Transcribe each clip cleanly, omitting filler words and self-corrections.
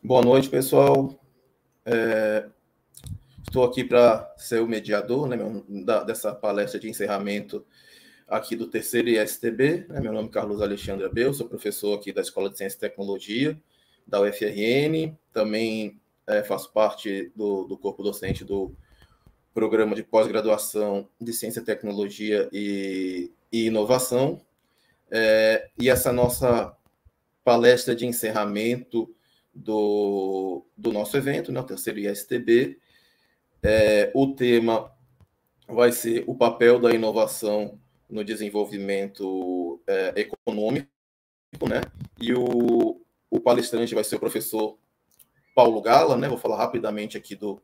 Boa noite, pessoal. Estou aqui para ser o mediador, né, dessa palestra de encerramento aqui do terceiro ISTB. Né? Meu nome é Carlos Alexandre Abel, sou professor aqui da Escola de Ciência e Tecnologia da UFRN. Também faço parte do corpo docente do programa de pós-graduação de Ciência, Tecnologia e Inovação. E essa nossa palestra de encerramento do nosso evento, né, o terceiro ISTB. O tema vai ser o papel da inovação no desenvolvimento econômico, né? E o palestrante vai ser o professor Paulo Gala, né? Vou falar rapidamente aqui do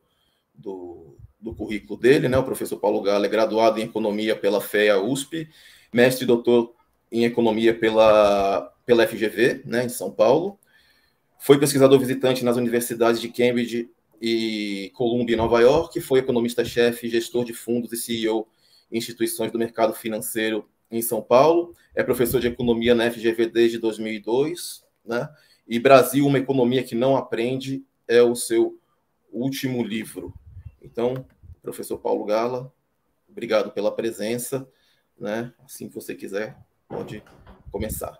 currículo dele, né? O professor Paulo Gala é graduado em Economia pela FEA USP, mestre e doutor em Economia pela FGV, né, em São Paulo. Foi pesquisador visitante nas universidades de Cambridge e Columbia, em Nova York. Foi economista-chefe, gestor de fundos e CEO em instituições do mercado financeiro em São Paulo. É professor de economia na FGV desde 2002. Né? E Brasil, uma economia que não aprende, é o seu último livro. Então, professor Paulo Gala, obrigado pela presença. Né? Assim que você quiser, pode começar.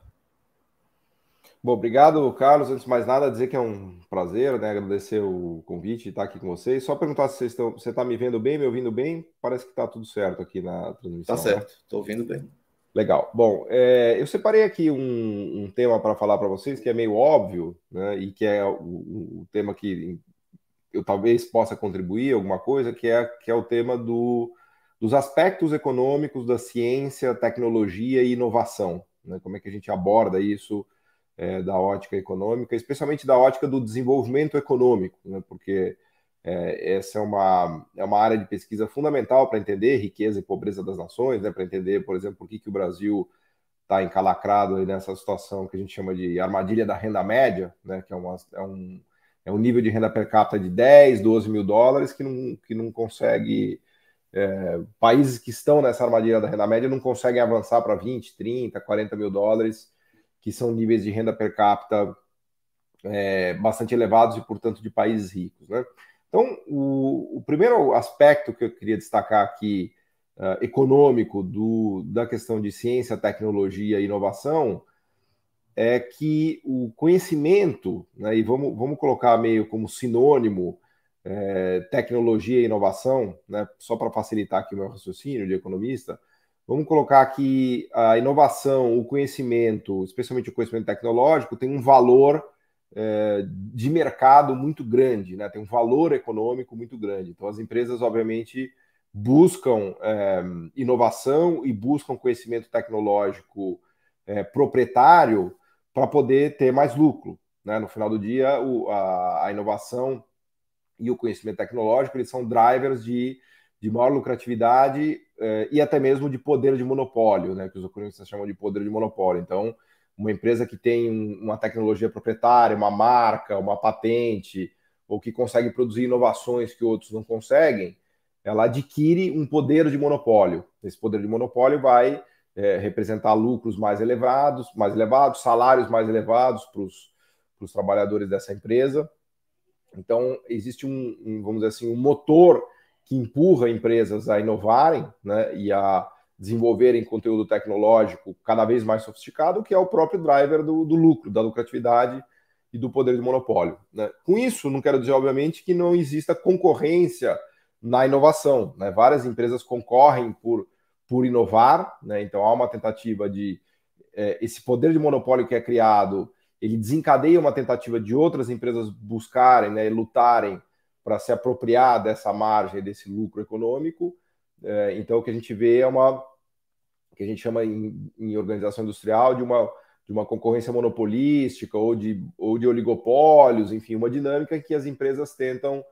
Bom, obrigado, Carlos. Antes de mais nada, dizer que é um prazer, né? Agradecer o convite e estar aqui com vocês. Só perguntar se você está me vendo bem, me ouvindo bem? Parece que está tudo certo aqui na transmissão, Tá certo, estou ouvindo bem. Legal. Bom, eu separei aqui um tema para falar para vocês que é meio óbvio, né? E que é o tema que eu talvez possa contribuir alguma coisa, que é o tema dos aspectos econômicos da ciência, tecnologia e inovação, né? Como é que a gente aborda isso da ótica econômica, especialmente da ótica do desenvolvimento econômico, né? Porque essa é uma área de pesquisa fundamental para entender riqueza e pobreza das nações, né? Para entender, por exemplo, por que o Brasil está encalacrado aí nessa situação que a gente chama de armadilha da renda média, né? Que é um nível de renda per capita de 10, 12 mil dólares que não consegue... países que estão nessa armadilha da renda média não conseguem avançar para 20, 30, 40 mil dólares, que são níveis de renda per capita bastante elevados e, portanto, de países ricos. Né? Então, o primeiro aspecto que eu queria destacar aqui, econômico, da questão de ciência, tecnologia e inovação, é que o conhecimento, né, e vamos colocar meio como sinônimo tecnologia e inovação, né, só para facilitar aqui o meu raciocínio de economista, vamos colocar que a inovação, o conhecimento, especialmente o conhecimento tecnológico, tem um valor de mercado muito grande, né? Tem um valor econômico muito grande. Então, as empresas, obviamente, buscam inovação e buscam conhecimento tecnológico proprietário para poder ter mais lucro. Né? No final do dia, a inovação e o conhecimento tecnológico eles são drivers de maior lucratividade e até mesmo de poder de monopólio, né? Que os economistas chamam de poder de monopólio. Então, uma empresa que tem uma tecnologia proprietária, uma marca, uma patente, ou que consegue produzir inovações que outros não conseguem, ela adquire um poder de monopólio. Esse poder de monopólio vai representar lucros mais elevados, salários mais elevados para os trabalhadores dessa empresa. Então, existe vamos dizer assim, um motor que empurra empresas a inovarem, né, e a desenvolverem conteúdo tecnológico cada vez mais sofisticado, que é o próprio driver do lucro, da lucratividade e do poder de monopólio. Né? Com isso, não quero dizer, obviamente, que não exista concorrência na inovação. Né? Várias empresas concorrem por inovar, né? Então há uma tentativa de esse poder de monopólio que é criado, ele desencadeia uma tentativa de outras empresas buscarem, né, lutarem para se apropriar dessa margem, desse lucro econômico. Então, o que a gente vê é que a gente chama em organização industrial de uma concorrência monopolística ou de oligopólios, enfim, uma dinâmica em que as empresas tentam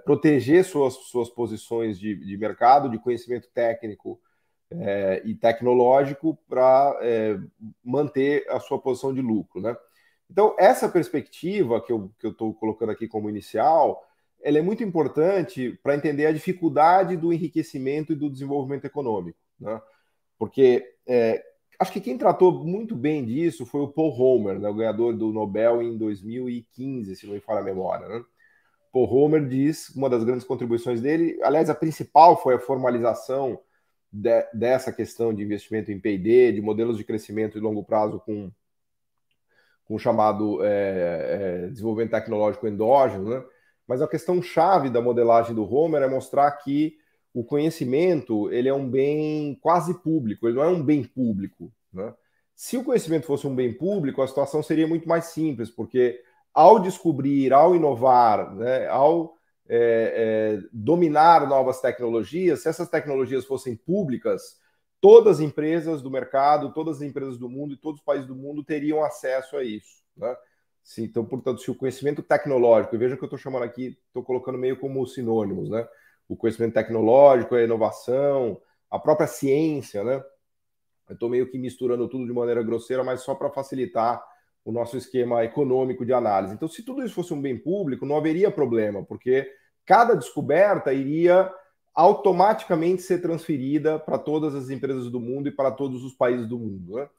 proteger suas posições de mercado, de conhecimento técnico e tecnológico para manter a sua posição de lucro. Né? Então, essa perspectiva que eu estou colocando aqui como inicial, ela é muito importante para entender a dificuldade do enriquecimento e do desenvolvimento econômico. Né? Porque acho que quem tratou muito bem disso foi o Paul Romer, né, o ganhador do Nobel em 2015, se não me falha a memória, né? Paul Romer diz, uma das grandes contribuições dele, aliás, a principal foi a formalização dessa questão de investimento em P&D, de modelos de crescimento de longo prazo com o chamado desenvolvimento tecnológico endógeno, né? Mas a questão chave da modelagem do Romer é mostrar que o conhecimento ele é um bem quase público, ele não é um bem público, né? Se o conhecimento fosse um bem público, a situação seria muito mais simples, porque ao descobrir, ao inovar, né, ao dominar novas tecnologias, se essas tecnologias fossem públicas, todas as empresas do mercado, todas as empresas do mundo e todos os países do mundo teriam acesso a isso, né? Então, portanto, se o conhecimento tecnológico, e veja que eu estou chamando aqui, estou colocando meio como sinônimos, né? O conhecimento tecnológico, a inovação, a própria ciência, né? Eu estou meio que misturando tudo de maneira grosseira, mas só para facilitar o nosso esquema econômico de análise. Então, se tudo isso fosse um bem público, não haveria problema, porque cada descoberta iria automaticamente ser transferida para todas as empresas do mundo e para todos os países do mundo, né?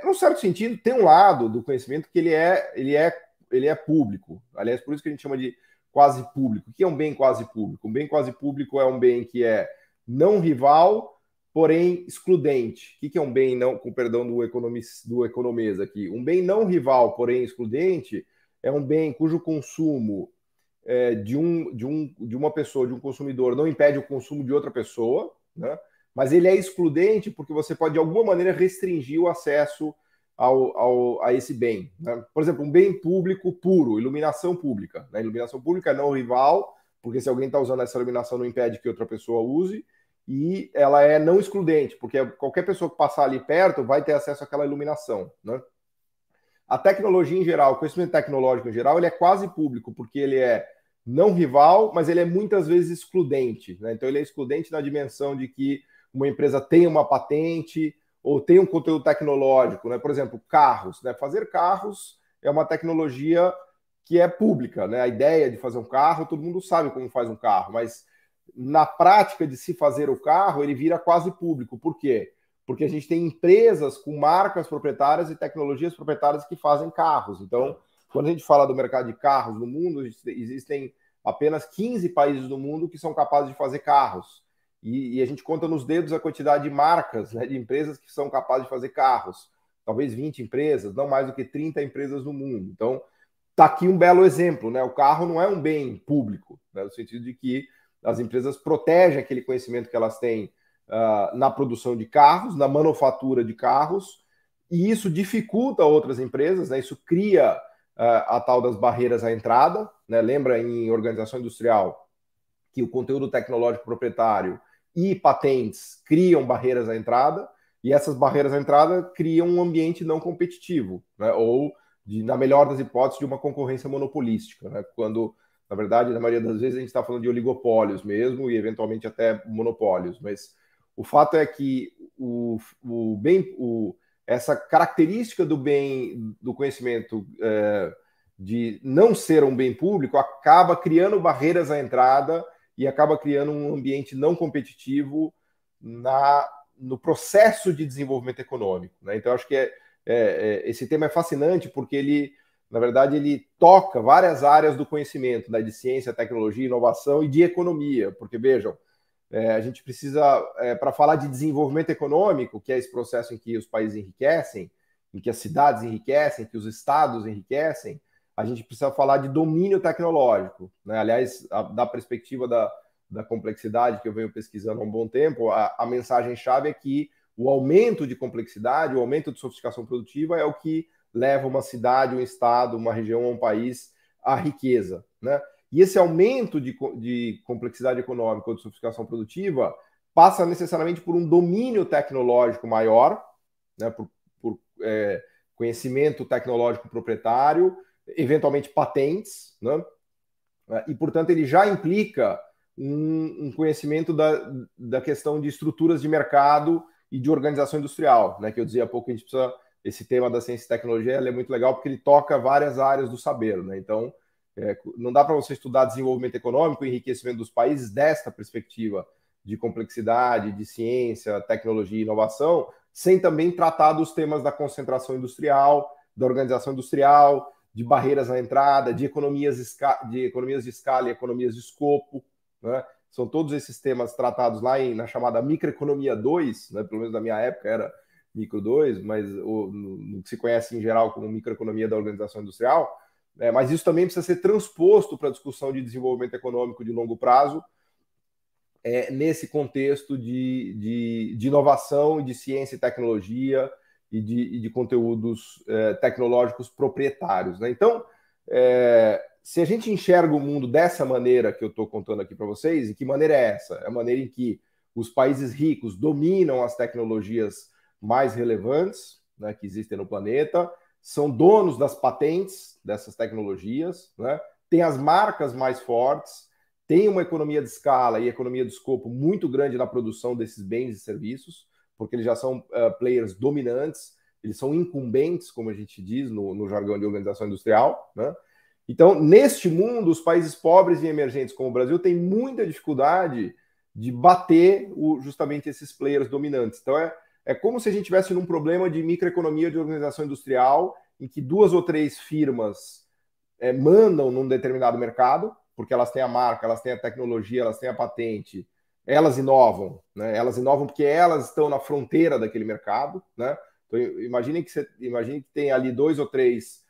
Num certo sentido, tem um lado do conhecimento que ele é público. Aliás, por isso que a gente chama de quase público. O que é um bem quase público? Um bem quase público é um bem que é não rival, porém excludente. O que é um bem não, com perdão do economês aqui? Um bem não rival, porém excludente, é um bem cujo consumo de uma pessoa, de um consumidor, não impede o consumo de outra pessoa, né? Mas ele é excludente porque você pode, de alguma maneira, restringir o acesso a esse bem, né? Por exemplo, um bem público puro, iluminação pública, né? Iluminação pública é não rival, porque se alguém está usando essa iluminação não impede que outra pessoa use, e ela é não excludente, porque qualquer pessoa que passar ali perto vai ter acesso àquela iluminação, né? A tecnologia em geral, o conhecimento tecnológico em geral, ele é quase público, porque ele é não rival, mas ele é muitas vezes excludente, né? Então ele é excludente na dimensão de que uma empresa tem uma patente ou tem um conteúdo tecnológico, né? Por exemplo, carros, né? Fazer carros é uma tecnologia que é pública, né? A ideia de fazer um carro, todo mundo sabe como faz um carro, mas na prática de se fazer o carro, ele vira quase público. Por quê? Porque a gente tem empresas com marcas proprietárias e tecnologias proprietárias que fazem carros. Então, quando a gente fala do mercado de carros no mundo, existem apenas 15 países do mundo que são capazes de fazer carros. E a gente conta nos dedos a quantidade de marcas, né, de empresas que são capazes de fazer carros. Talvez 20 empresas, não mais do que 30 empresas no mundo. Então, está aqui um belo exemplo, né? O carro não é um bem público, né, no sentido de que as empresas protegem aquele conhecimento que elas têm na produção de carros, na manufatura de carros, e isso dificulta outras empresas, né? Isso cria a tal das barreiras à entrada, né? Lembra em organização industrial que o conteúdo tecnológico proprietário e patentes criam barreiras à entrada, e essas barreiras à entrada criam um ambiente não competitivo, né? Ou, na melhor das hipóteses, de uma concorrência monopolística, né? Quando, na verdade, na maioria das vezes a gente está falando de oligopólios mesmo e eventualmente até monopólios, mas o fato é que essa característica do bem, do conhecimento de não ser um bem público acaba criando barreiras à entrada e acaba criando um ambiente não competitivo no processo de desenvolvimento econômico, né? Então, acho que esse tema é fascinante porque ele, na verdade, ele toca várias áreas do conhecimento, né? De ciência, tecnologia, inovação e de economia, porque, vejam, a gente precisa, para falar de desenvolvimento econômico, que é esse processo em que os países enriquecem, em que as cidades enriquecem, que os estados enriquecem, a gente precisa falar de domínio tecnológico, né? Aliás, da perspectiva da complexidade que eu venho pesquisando há um bom tempo, a mensagem-chave é que o aumento de complexidade, o aumento de sofisticação produtiva é o que leva uma cidade, um estado, uma região, um país à riqueza, né? E esse aumento de complexidade econômica ou de sofisticação produtiva passa necessariamente por um domínio tecnológico maior, né, por conhecimento tecnológico proprietário, eventualmente patentes, né? E, portanto, ele já implica um conhecimento da questão de estruturas de mercado e de organização industrial, né? Que eu dizia há pouco, a gente precisa... Esse tema da ciência e tecnologia é muito legal porque ele toca várias áreas do saber, né? Então, não dá para você estudar desenvolvimento econômico e enriquecimento dos países desta perspectiva de complexidade, de ciência, tecnologia e inovação, sem também tratar dos temas da concentração industrial, da organização industrial, de barreiras à entrada, de economias de escala e economias de escopo, né? São todos esses temas tratados lá na chamada microeconomia 2, né? Pelo menos na minha época era micro 2, mas no que se conhece em geral como microeconomia da organização industrial. Mas isso também precisa ser transposto para a discussão de desenvolvimento econômico de longo prazo, nesse contexto de inovação, de ciência e tecnologia e de conteúdos tecnológicos proprietários, né? Então, se a gente enxerga o mundo dessa maneira que eu estou contando aqui para vocês, e que maneira é essa? É a maneira em que os países ricos dominam as tecnologias mais relevantes, né, que existem no planeta, são donos das patentes dessas tecnologias, né, tem as marcas mais fortes, tem uma economia de escala e economia de escopo muito grande na produção desses bens e serviços, porque eles já são players dominantes, eles são incumbentes, como a gente diz no jargão de organização industrial, né? Então, neste mundo, os países pobres e emergentes como o Brasil têm muita dificuldade de bater justamente esses players dominantes. Então, é como se a gente estivesse num problema de microeconomia de organização industrial, em que 2 ou 3 firmas mandam num determinado mercado, porque elas têm a marca, elas têm a tecnologia, elas têm a patente, elas inovam, né? Elas inovam porque elas estão na fronteira daquele mercado, né? Então, imagine que tem ali 2 ou 3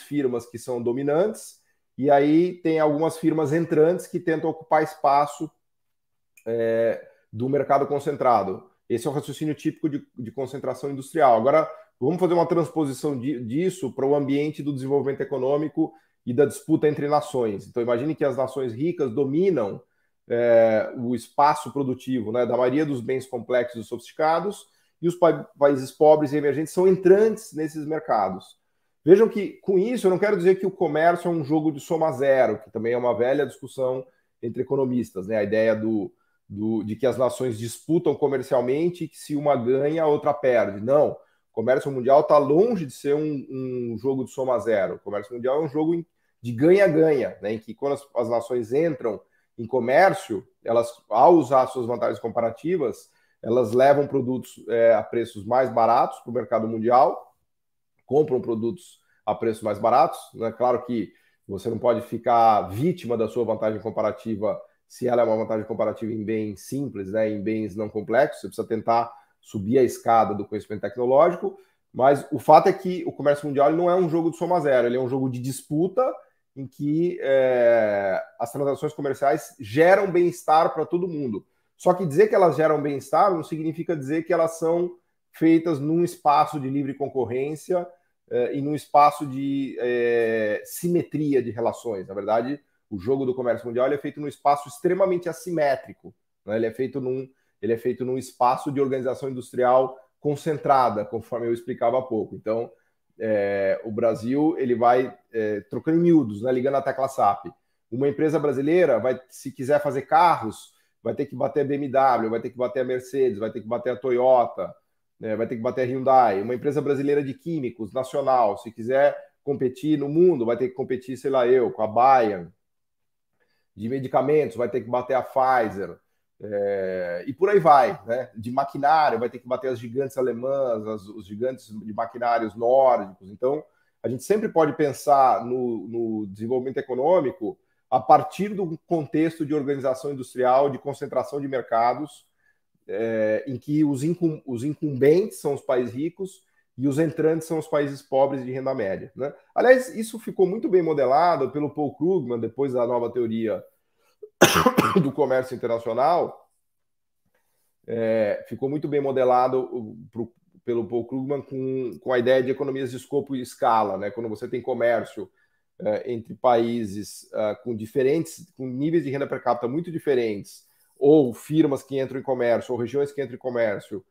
firmas que são dominantes, e aí tem algumas firmas entrantes que tentam ocupar espaço do mercado concentrado. Esse é o raciocínio típico de concentração industrial. Agora, vamos fazer uma transposição disso para o ambiente do desenvolvimento econômico e da disputa entre nações. Então, imagine que as nações ricas dominam o espaço produtivo, né, da maioria dos bens complexos e sofisticados, e os países pobres e emergentes são entrantes nesses mercados. Vejam que, com isso, eu não quero dizer que o comércio é um jogo de soma zero, que também é uma velha discussão entre economistas, né? A ideia de que as nações disputam comercialmente e que se uma ganha, a outra perde. Não, o comércio mundial está longe de ser um jogo de soma zero. O comércio mundial é um jogo de ganha-ganha, né? Em que quando as nações entram em comércio, elas, ao usar suas vantagens comparativas, elas levam produtos a preços mais baratos para o mercado mundial, compram produtos a preços mais baratos, né? Claro que você não pode ficar vítima da sua vantagem comparativa se ela é uma vantagem comparativa em bens simples, né? Em bens não complexos, você precisa tentar subir a escada do conhecimento tecnológico, mas o fato é que o comércio mundial ele não é um jogo de soma zero, ele é um jogo de disputa em que as transações comerciais geram bem-estar para todo mundo. Só que dizer que elas geram bem-estar não significa dizer que elas são feitas num espaço de livre concorrência e num espaço de simetria de relações. Na verdade, o jogo do comércio mundial é feito num espaço extremamente assimétrico, né? Ele é feito num espaço de organização industrial concentrada, conforme eu explicava há pouco. Então, o Brasil ele vai trocando em miúdos, né? Ligando a tecla SAP. Uma empresa brasileira se quiser fazer carros, vai ter que bater a BMW, vai ter que bater a Mercedes, vai ter que bater a Toyota, vai ter que bater a Hyundai. Uma empresa brasileira de químicos, nacional, se quiser competir no mundo, vai ter que competir, sei lá com a Bayer. De medicamentos, vai ter que bater a Pfizer. E por aí vai, né? De maquinário, vai ter que bater as gigantes alemãs, os gigantes de maquinários nórdicos. Então, a gente sempre pode pensar no desenvolvimento econômico a partir do contexto de organização industrial, de concentração de mercados, em que os incumbentes são os países ricos e os entrantes são os países pobres de renda média, né? Aliás, isso ficou muito bem modelado pelo Paul Krugman, depois da nova teoria do comércio internacional, ficou muito bem modelado pelo Paul Krugman com a ideia de economias de escopo e escala, né? Quando você tem comércio entre países com níveis de renda per capita muito diferentes, ou firmas que entram em comércio, ou regiões que entram em comércio,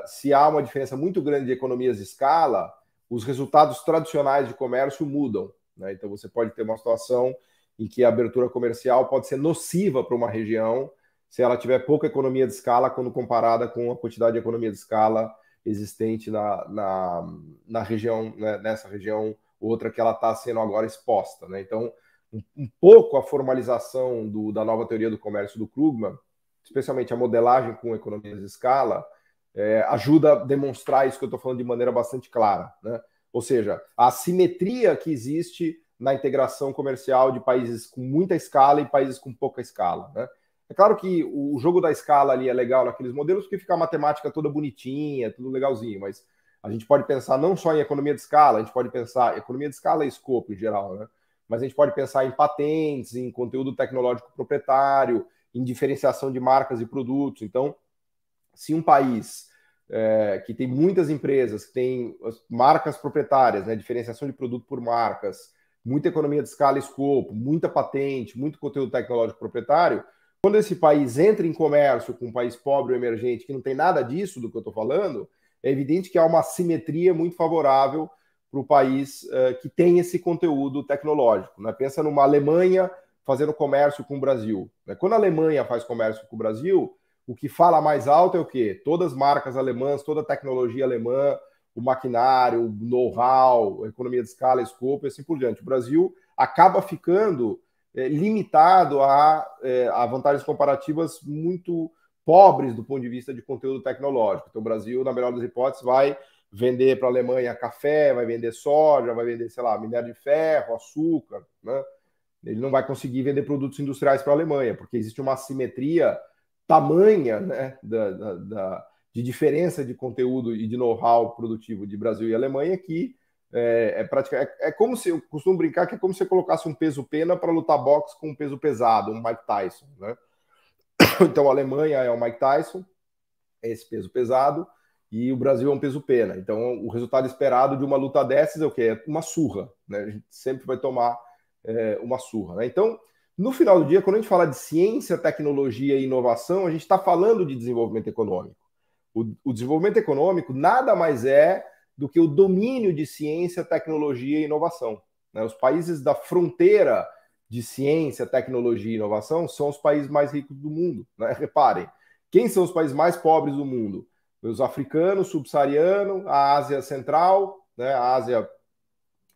se há uma diferença muito grande de economias de escala, os resultados tradicionais de comércio mudam, né? Então você pode ter uma situação em que a abertura comercial pode ser nociva para uma região se ela tiver pouca economia de escala quando comparada com a quantidade de economia de escala existente na região, né, nessa região outra que ela está sendo agora exposta, né? Então, um pouco a formalização da nova teoria do comércio do Krugman, especialmente a modelagem com economias de escala, ajuda a demonstrar isso que eu estou falando de maneira bastante clara, né? Ou seja, a assimetria que existe na integração comercial de países com muita escala e países com pouca escala, né? É claro que o jogo da escala ali é legal naqueles modelos porque fica a matemática toda bonitinha, tudo legalzinho, mas a gente pode pensar não só em economia de escala, a gente pode pensar economia de escala e escopo em geral, né? Mas a gente pode pensar em patentes, em conteúdo tecnológico proprietário, em diferenciação de marcas e produtos. Então, se um país que tem muitas empresas, que tem marcas proprietárias, né, diferenciação de produto por marcas, muita economia de escala e escopo, muita patente, muito conteúdo tecnológico proprietário, quando esse país entra em comércio com um país pobre ou emergente que não tem nada disso do que eu estou falando, é evidente que há uma simetria muito favorável para o país que tem esse conteúdo tecnológico, né? Pensa numa Alemanha fazendo comércio com o Brasil, né? Quando a Alemanha faz comércio com o Brasil, o que fala mais alto é o quê? Todas as marcas alemãs, toda a tecnologia alemã, o maquinário, o know-how, a economia de escala, escopo e assim por diante. O Brasil acaba ficando limitado a vantagens comparativas muito pobres do ponto de vista de conteúdo tecnológico. Então, o Brasil, na melhor das hipóteses, vai vender para a Alemanha café, vai vender soja, vai vender, sei lá, minério de ferro, açúcar, né? Ele não vai conseguir vender produtos industriais para a Alemanha, porque existe uma assimetria tamanha, né, de diferença de conteúdo e de know-how produtivo de Brasil e Alemanha que é como se, eu costumo brincar que é como se você colocasse um peso pena para lutar boxe com um peso pesado, um Mike Tyson, né? Então a Alemanha é o Mike Tyson, é esse peso pesado, e o Brasil é um peso pena. Então o resultado esperado de uma luta dessas é o quê? É uma surra, né? A gente sempre vai tomar uma surra, né? Então, no final do dia, quando a gente fala de ciência, tecnologia e inovação, a gente está falando de desenvolvimento econômico. O desenvolvimento econômico nada mais é do que o domínio de ciência, tecnologia e inovação, né? Os países da fronteira de ciência, tecnologia e inovação são os países mais ricos do mundo, né? Reparem, quem são os países mais pobres do mundo? Os africanos, subsaariano, a Ásia Central, né? A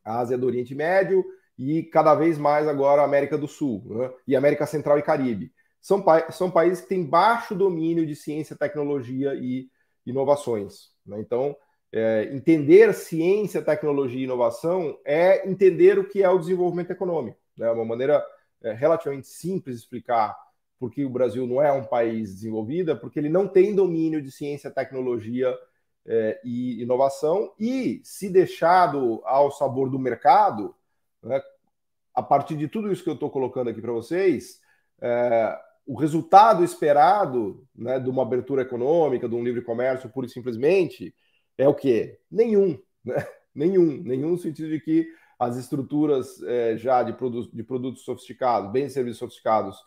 Ásia do Oriente Médio e cada vez mais agora a América do Sul, né? E América Central e Caribe. São países que têm baixo domínio de ciência, tecnologia e inovações, né? Então, entender ciência, tecnologia e inovação é entender o que é o desenvolvimento econômico, né? Uma maneira relativamente simples de explicar por que o Brasil não é um país desenvolvido, porque ele não tem domínio de ciência, tecnologia e inovação, e se deixado ao sabor do mercado, né, a partir de tudo isso que eu estou colocando aqui para vocês, o resultado esperado, né, de uma abertura econômica, de um livre comércio, pura e simplesmente, é o quê? Nenhum, né? Nenhum no sentido de que as estruturas já de produtos sofisticados, bens e serviços sofisticados,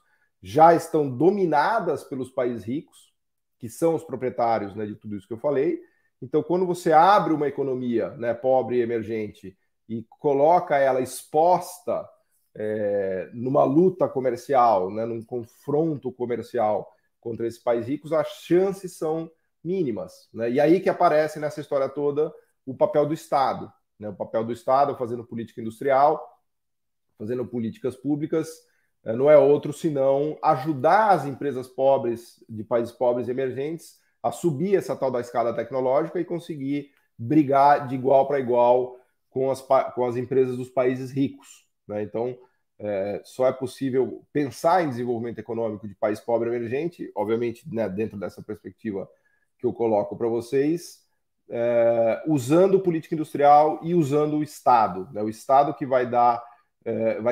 já estão dominadas pelos países ricos, que são os proprietários, né, de tudo isso que eu falei. Então, quando você abre uma economia, né, pobre e emergente e coloca ela exposta numa luta comercial, né, num confronto comercial contra esses países ricos, as chances são mínimas, né? E aí que aparece nessa história toda o papel do Estado, né? O papel do Estado fazendo política industrial, fazendo políticas públicas, não é outro senão ajudar as empresas pobres, de países pobres e emergentes, a subir essa tal da escala tecnológica e conseguir brigar de igual para igual com as empresas dos países ricos, né? Então, só é possível pensar em desenvolvimento econômico de país pobre e emergente, obviamente, né, dentro dessa perspectiva que eu coloco para vocês, usando política industrial e usando o Estado, né? O Estado que vai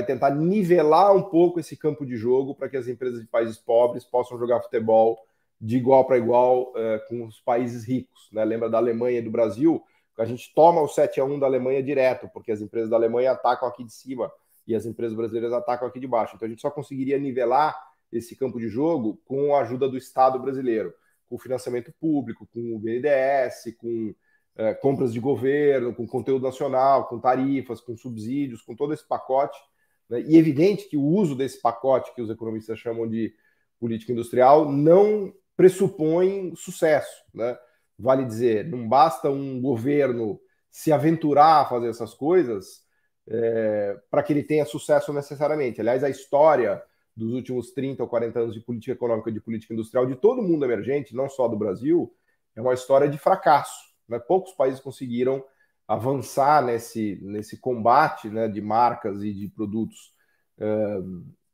tentar nivelar um pouco esse campo de jogo para que as empresas de países pobres possam jogar futebol de igual para igual com os países ricos, né? Lembra da Alemanha e do Brasil? A gente toma o 7-1 da Alemanha direto, porque as empresas da Alemanha atacam aqui de cima e as empresas brasileiras atacam aqui de baixo. Então a gente só conseguiria nivelar esse campo de jogo com a ajuda do Estado brasileiro, com financiamento público, com o BNDES, com compras de governo, com conteúdo nacional, com tarifas, com subsídios, com todo esse pacote, né? E é evidente que o uso desse pacote, que os economistas chamam de política industrial, não pressupõe sucesso, né? Vale dizer, não basta um governo se aventurar a fazer essas coisas para que ele tenha sucesso necessariamente. Aliás, a história dos últimos 30 ou 40 anos de política econômica e de política industrial de todo mundo emergente, não só do Brasil, é uma história de fracasso, né? Poucos países conseguiram avançar nesse combate, né, de marcas e de produtos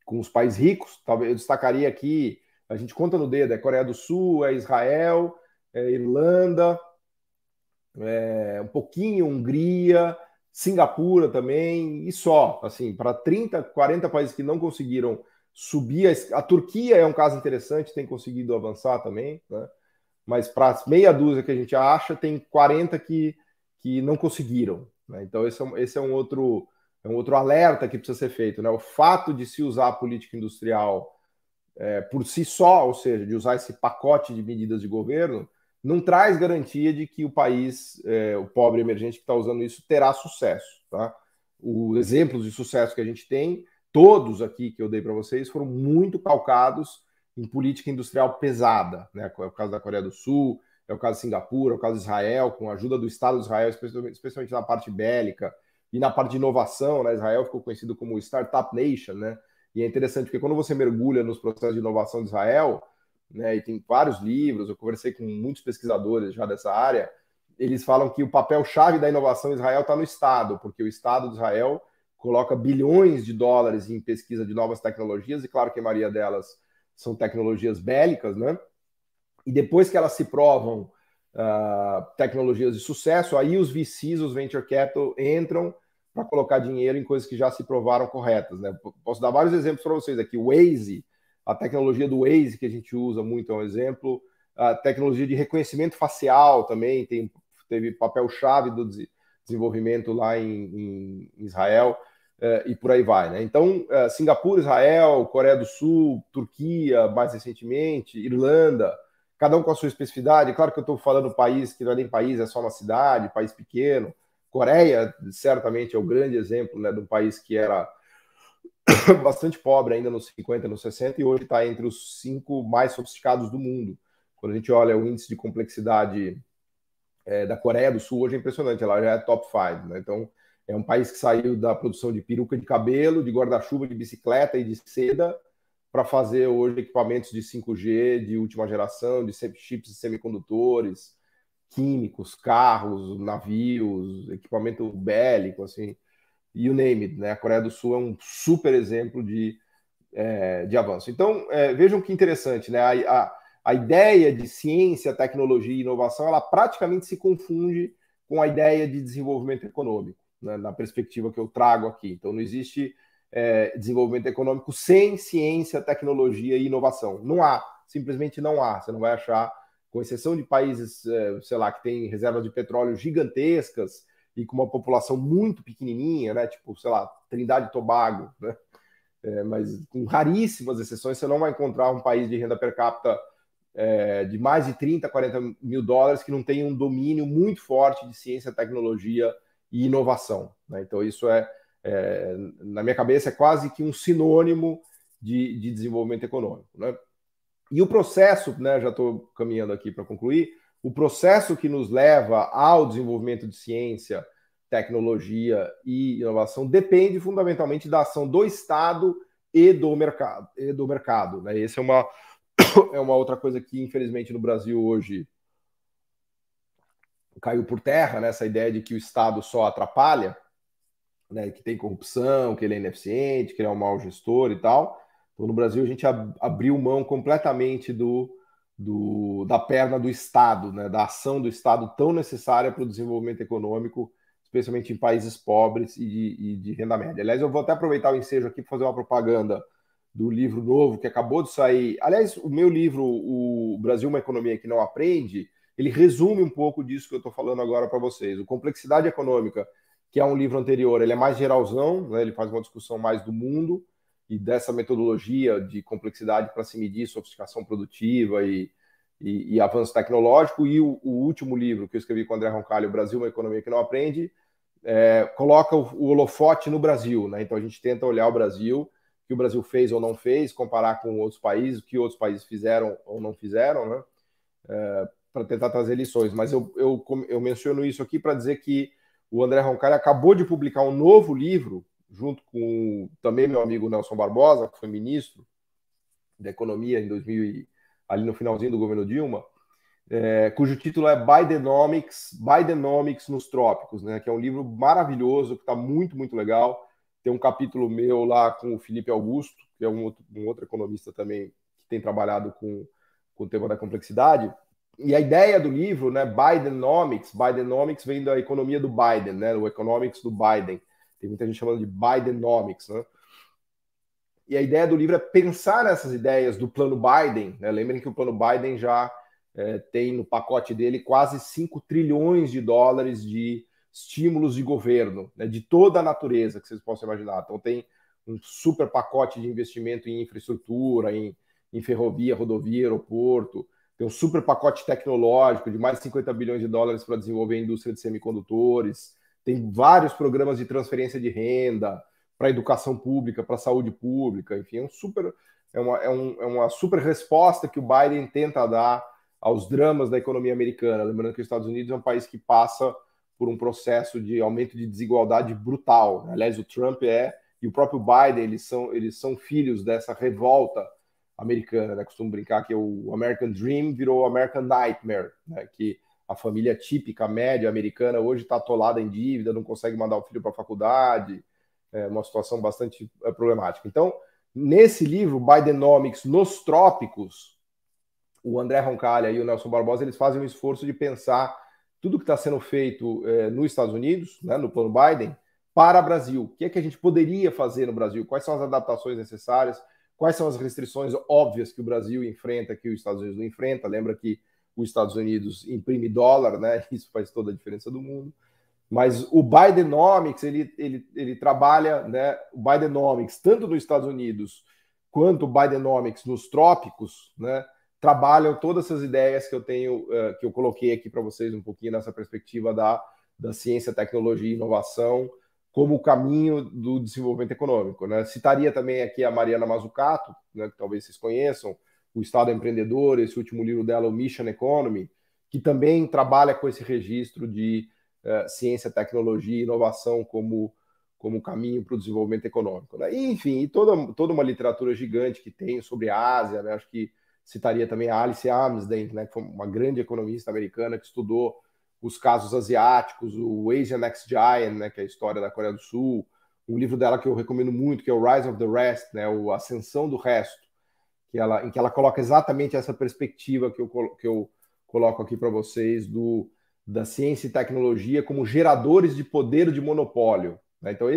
com os países ricos. Talvez eu destacaria aqui, a gente conta no dedo, é Coreia do Sul, é Israel, é Irlanda, um pouquinho Hungria, Singapura também, e só, assim, para 30, 40 países que não conseguiram subir, a Turquia é um caso interessante, tem conseguido avançar também, né? Mas para meia dúzia que a gente acha, tem 40 que não conseguiram, né? Então esse é um outro alerta que precisa ser feito, né? O fato de se usar a política industrial por si só, ou seja, de usar esse pacote de medidas de governo, não traz garantia de que o país, o pobre emergente que está usando isso, terá sucesso. Tá? Os exemplos de sucesso que a gente tem, todos aqui que eu dei para vocês, foram muito calcados em política industrial pesada. Né? É o caso da Coreia do Sul, é o caso de Singapura, é o caso de Israel, com a ajuda do Estado de Israel, especialmente na parte bélica e na parte de inovação. Né? Israel ficou conhecido como Startup Nation, né? E é interessante porque quando você mergulha nos processos de inovação de Israel, né, e tem vários livros, eu conversei com muitos pesquisadores já dessa área, eles falam que o papel-chave da inovação em Israel está no Estado, porque o Estado de Israel coloca bilhões de dólares em pesquisa de novas tecnologias, e claro que a maioria delas são tecnologias bélicas, né? E depois que elas se provam tecnologias de sucesso, aí os VCs, os Venture Capital, entram para colocar dinheiro em coisas que já se provaram corretas. Né? Posso dar vários exemplos para vocês aqui. O Waze, a tecnologia do Waze que a gente usa muito é um exemplo. A tecnologia de reconhecimento facial também teve papel-chave do desenvolvimento lá em Israel e por aí vai. Né? Então, Singapura, Israel, Coreia do Sul, Turquia, mais recentemente, Irlanda, cada um com a sua especificidade. Claro que eu estou falando país que não é nem país, é só uma cidade, país pequeno. Coreia, certamente, é o grande exemplo, né, de um país que era bastante pobre ainda nos 50, nos 60, e hoje está entre os 5 mais sofisticados do mundo. Quando a gente olha o índice de complexidade da Coreia do Sul, hoje é impressionante, ela já é top 5. Né? Então, é um país que saiu da produção de peruca de cabelo, de guarda-chuva, de bicicleta e de seda, para fazer hoje equipamentos de 5G, de última geração, de chips de semicondutores, químicos, carros, navios, equipamento bélico, assim, you name it, né? A Coreia do Sul é um super exemplo de avanço. Então, vejam que interessante, né? A ideia de ciência, tecnologia e inovação, ela praticamente se confunde com a ideia de desenvolvimento econômico, né? Na perspectiva que eu trago aqui. Então, não existe desenvolvimento econômico sem ciência, tecnologia e inovação. Não há, simplesmente não há. Você não vai achar, com exceção de países, sei lá, que têm reservas de petróleo gigantescas e com uma população muito pequenininha, né? Tipo, sei lá, Trindade e Tobago, né? Mas com raríssimas exceções, você não vai encontrar um país de renda per capita de mais de 30, 40 mil dólares que não tenha um domínio muito forte de ciência, tecnologia e inovação. Né? Então, isso na minha cabeça, é quase que um sinônimo de desenvolvimento econômico. Né? E o processo, né, já estou caminhando aqui para concluir, o processo que nos leva ao desenvolvimento de ciência, tecnologia e inovação depende fundamentalmente da ação do Estado e do mercado. Né? Essa é uma outra coisa que, infelizmente, no Brasil hoje caiu por terra, né? Essa ideia de que o Estado só atrapalha, né? Que tem corrupção, que ele é ineficiente, que ele é um mau gestor e tal. Então, no Brasil, a gente abriu mão completamente da perna do Estado, né? Da ação do Estado tão necessária para o desenvolvimento econômico, especialmente em países pobres e de renda média. Aliás, eu vou até aproveitar o ensejo aqui para fazer uma propaganda do livro novo que acabou de sair. Aliás, o meu livro, O Brasil, uma Economia que Não Aprende, ele resume um pouco disso que eu estou falando agora para vocês. O Complexidade Econômica, que é um livro anterior, ele é mais geralzão, né? Ele faz uma discussão mais do mundo e dessa metodologia de complexidade para se medir sofisticação produtiva e avanço tecnológico. E o último livro que eu escrevi com o André Roncalho, O Brasil, uma Economia que Não Aprende, coloca o holofote no Brasil. Né? Então a gente tenta olhar o Brasil, o que o Brasil fez ou não fez, comparar com outros países, o que outros países fizeram ou não fizeram, né? Para tentar trazer lições. Mas eu menciono isso aqui para dizer que o André Roncalho acabou de publicar um novo livro, junto com também meu amigo Nelson Barbosa, que foi ministro da Economia em 2000, ali no finalzinho do governo Dilma, cujo título é Bidenomics nos Trópicos, né? Que é um livro maravilhoso, que está muito, muito legal. Tem um capítulo meu lá com o Felipe Augusto, que é um outro economista também que tem trabalhado com o tema da complexidade. E a ideia do livro, né, Bidenomics vem da economia do Biden, né, o economics do Biden. Tem muita gente chamando de Bidenomics, né? E a ideia do livro é pensar nessas ideias do plano Biden, né? Lembrem que o plano Biden já tem no pacote dele quase 5 trilhões de dólares de estímulos de governo, né, de toda a natureza que vocês possam imaginar. Então tem um super pacote de investimento em infraestrutura, em ferrovia, rodovia, aeroporto. Tem um super pacote tecnológico de mais de 50 bilhões de dólares para desenvolver a indústria de semicondutores. Tem vários programas de transferência de renda para educação pública, para saúde pública. Enfim, é uma super resposta que o Biden tenta dar aos dramas da economia americana. Lembrando que os Estados Unidos é um país que passa por um processo de aumento de desigualdade brutal. Aliás, o Trump e o próprio Biden, eles são filhos dessa revolta americana, né? Costumo brincar que o American Dream virou American Nightmare, né? Que a família típica, média americana, hoje está atolada em dívida, não consegue mandar o filho para a faculdade, é uma situação bastante problemática. Então, nesse livro, Bidenomics nos Trópicos, o André Roncalha e o Nelson Barbosa, eles fazem um esforço de pensar tudo que está sendo feito nos Estados Unidos, né, no plano Biden, para o Brasil. O que é que a gente poderia fazer no Brasil? Quais são as adaptações necessárias? Quais são as restrições óbvias que o Brasil enfrenta, que os Estados Unidos não enfrenta? Lembra que os Estados Unidos imprime dólar, né? Isso faz toda a diferença do mundo. Mas o Bidenomics, ele trabalha, né, o Bidenomics, tanto nos Estados Unidos quanto o Bidenomics nos trópicos, né, trabalham todas essas ideias que eu tenho, que eu coloquei aqui para vocês um pouquinho nessa perspectiva da ciência, tecnologia e inovação como o caminho do desenvolvimento econômico, né? Citaria também aqui a Mariana Mazzucato, né, que talvez vocês conheçam, o Estado Empreendedor, esse último livro dela, o Mission Economy, que também trabalha com esse registro de ciência, tecnologia e inovação como caminho para o desenvolvimento econômico, né? E, enfim, toda uma literatura gigante que tem sobre a Ásia, né? Acho que citaria também a Alice Amsden, né, que foi uma grande economista americana que estudou os casos asiáticos, o Asian Next Giant, né, que é a história da Coreia do Sul, um livro dela que eu recomendo muito, que é o Rise of the Rest, né, a Ascensão do Resto, em que ela coloca exatamente essa perspectiva que eu coloco aqui para vocês da ciência e tecnologia como geradores de poder de monopólio, né? Então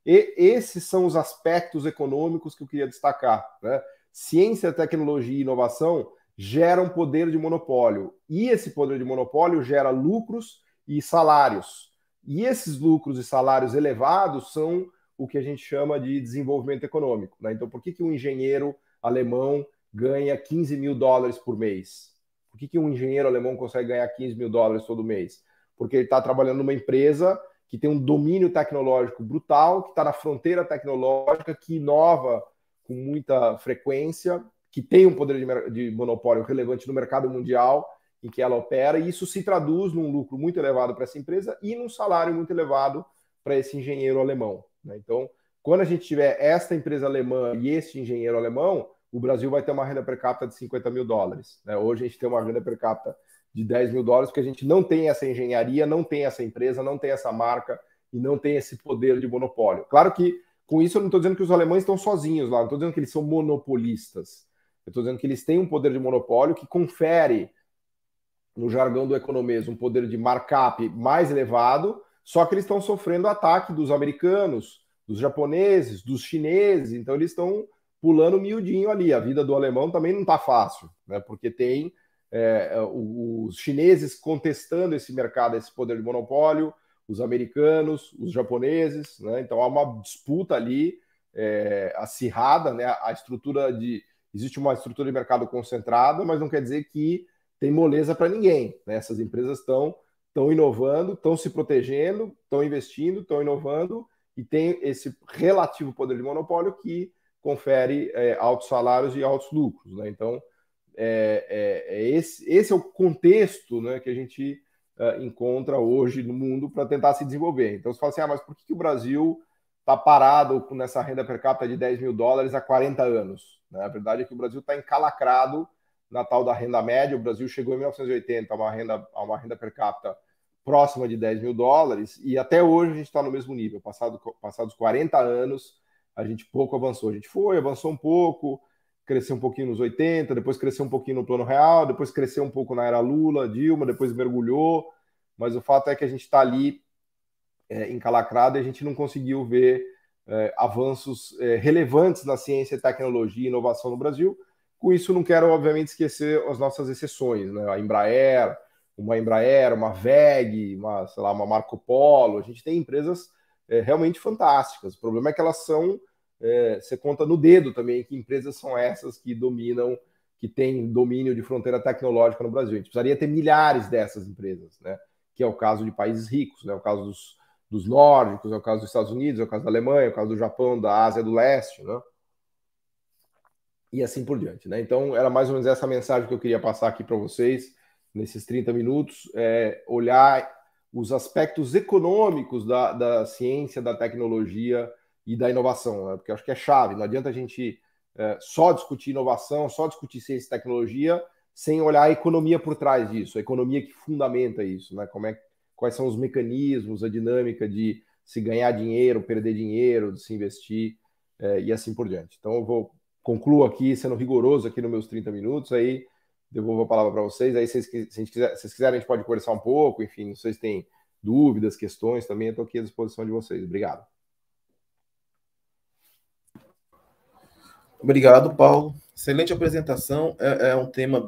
esses são os aspectos econômicos que eu queria destacar, né? Ciência, tecnologia e inovação geram poder de monopólio. E esse poder de monopólio gera lucros e salários. E esses lucros e salários elevados são o que a gente chama de desenvolvimento econômico, né? Então, por que um engenheiro alemão ganha 15 mil dólares por mês? Por que um engenheiro alemão consegue ganhar 15 mil dólares todo mês? Porque ele está trabalhando numa empresa que tem um domínio tecnológico brutal, que está na fronteira tecnológica, que inova com muita frequência, que tem um poder de monopólio relevante no mercado mundial em que ela opera, e isso se traduz num lucro muito elevado para essa empresa e num salário muito elevado para esse engenheiro alemão, né? Então, quando a gente tiver esta empresa alemã e este engenheiro alemão, o Brasil vai ter uma renda per capita de 50 mil dólares, né? Hoje a gente tem uma renda per capita de 10 mil dólares, porque a gente não tem essa engenharia, não tem essa empresa, não tem essa marca e não tem esse poder de monopólio. Claro que com isso eu não estou dizendo que os alemães estão sozinhos lá, não estou dizendo que eles são monopolistas. Eu estou dizendo que eles têm um poder de monopólio que confere, no jargão do economês, um poder de markup mais elevado, só que eles estão sofrendo ataque dos americanos, dos japoneses, dos chineses, então eles estão pulando miudinho ali. A vida do alemão também não está fácil, né? Porque tem os chineses contestando esse mercado, esse poder de monopólio, os americanos, os japoneses, né? Então há uma disputa ali acirrada, né? Existe uma estrutura de mercado concentrada, mas não quer dizer que tem moleza para ninguém, né? Essas empresas estão inovando, estão se protegendo, estão investindo, estão inovando e tem esse relativo poder de monopólio que confere altos salários e altos lucros, né? Então esse é o contexto, né, que a gente encontra hoje no mundo para tentar se desenvolver. Então você fala assim, mas por que o Brasil está parado nessa renda per capita de 10 mil dólares há 40 anos? Né? A verdade é que o Brasil está encalacrado na tal da renda média. O Brasil chegou em 1980 a uma renda per capita próxima de 10 mil dólares, e até hoje a gente está no mesmo nível. Passados 40 anos, a gente pouco avançou. A gente avançou um pouco, cresceu um pouquinho nos 80, depois cresceu um pouquinho no Plano Real, depois cresceu um pouco na era Lula, Dilma, depois mergulhou, mas o fato é que a gente está ali encalacrado e a gente não conseguiu ver avanços relevantes na ciência, tecnologia e inovação no Brasil. Com isso, não quero, obviamente, esquecer as nossas exceções, né? A Embraer, uma WEG, uma Marco Polo. A gente tem empresas realmente fantásticas. O problema é que elas são, você conta no dedo também que empresas são essas que dominam, que têm domínio de fronteira tecnológica no Brasil. A gente precisaria ter milhares dessas empresas, né? Que é o caso de países ricos, né? É o caso dos nórdicos, é o caso dos Estados Unidos, é o caso da Alemanha, é o caso do Japão, da Ásia do Leste, né? E assim por diante, né? Então, era mais ou menos essa mensagem que eu queria passar aqui para vocês, nesses 30 minutos, olhar os aspectos econômicos da ciência, da tecnologia e da inovação, né? Porque eu acho que é chave. Não adianta a gente só discutir inovação, só discutir ciência e tecnologia, sem olhar a economia por trás disso, a economia que fundamenta isso, né? Quais são os mecanismos, a dinâmica de se ganhar dinheiro, perder dinheiro, de se investir e assim por diante. Então, eu concluo aqui, sendo rigoroso aqui nos meus 30 minutos, aí devolvo a palavra para vocês. Aí, se vocês quiserem, a gente pode conversar um pouco, enfim, se vocês têm dúvidas, questões, também eu estou aqui à disposição de vocês. Obrigado. Obrigado, Paulo. Excelente apresentação. É um tema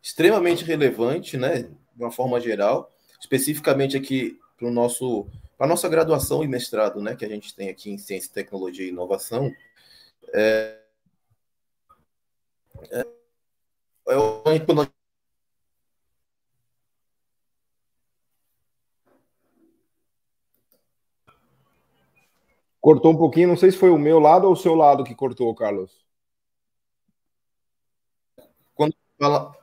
extremamente relevante, né? De uma forma geral, especificamente aqui para a nossa graduação e mestrado, né? Que a gente tem aqui em Ciência, Tecnologia e Inovação. Cortou um pouquinho, não sei se foi o meu lado ou o seu lado que cortou, Carlos. Quando fala